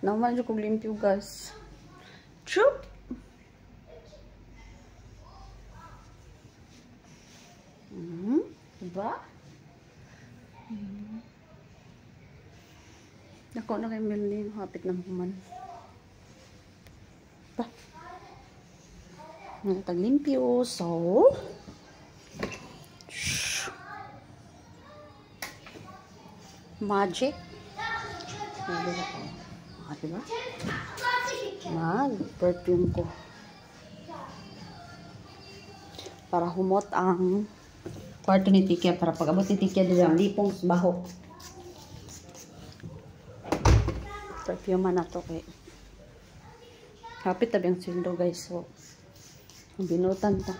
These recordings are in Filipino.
Naman dyan kong limpyo, guys. Chup! Diba? Ako na kayo Melanie. Hapit na human. Ba? Taglimpyo. So, magic. Diba? Mag-perfume ko. Para humot ang kwarto ni Tikia. Para pag-abot ni Tikia dito ang lipong baho. Perfume na to kay. Hapit tabi ang sildo, guys. So, binutan ta.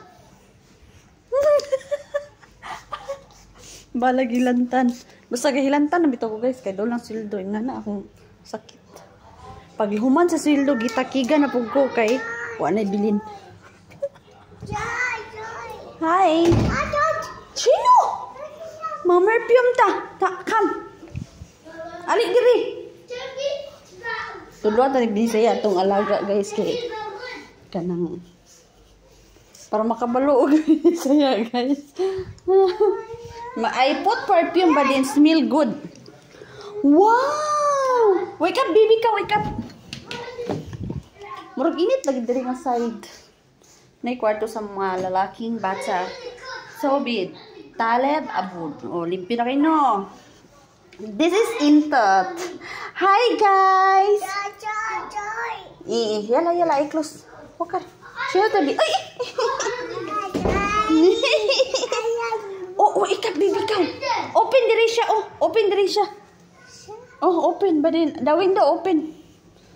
Balag hilantan. Basta kahilantan na bito ko, guys. Kaya doon lang sildo. Nga na akong sakit. Pag human sa sildo, gitakiga na po ko kay wala na bilin. Hi! Chino! Mamerpium ta! Come! Alik diri! Tudwa ta nagbisaya itong alaga, guys. Kay kanang para makabalo og saya, guys. I put perfume but it smell good. Wow! Wake up, baby ka, wake up. Murag init lagi diri nga side. Nay kwarto sa mga lalaking bata. Sobid, Taleb, Abud. O, limpi na kayo, no? This is Intot. Hi, guys! Yala, i-close. Wakar. Siya tabi. Ay! Oh, ikat, baby ka. Open diri siya, oh. Open diri siya. Oh, open ba din? The window open.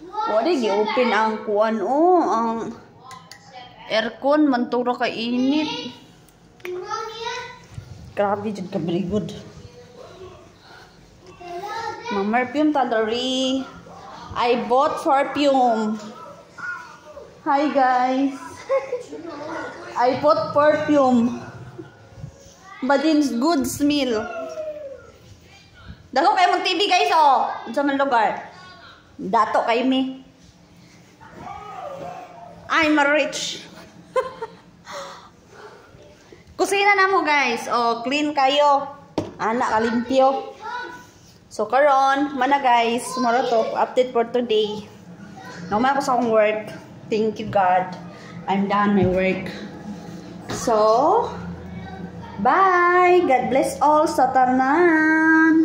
Wala, gi-open ang kuwan, oh. Ang aircon, mantura ka init. Grabe, dyan ka, very good. Perfume tadari. I bought perfume. Hi, guys. I bought perfume. But it's good smell. Dako kayo mag-TV, guys, oh. Sa man lugar. Dato kayo, me. I'm rich. Kusina na mo, guys. Oh, clean kayo. Anak, kalimpyo. So, karon, mana, guys. Tomorrow to, update for today. Naman ako sa akong work. Thank you, God. I'm done my work. So, bye. God bless all sa tanan.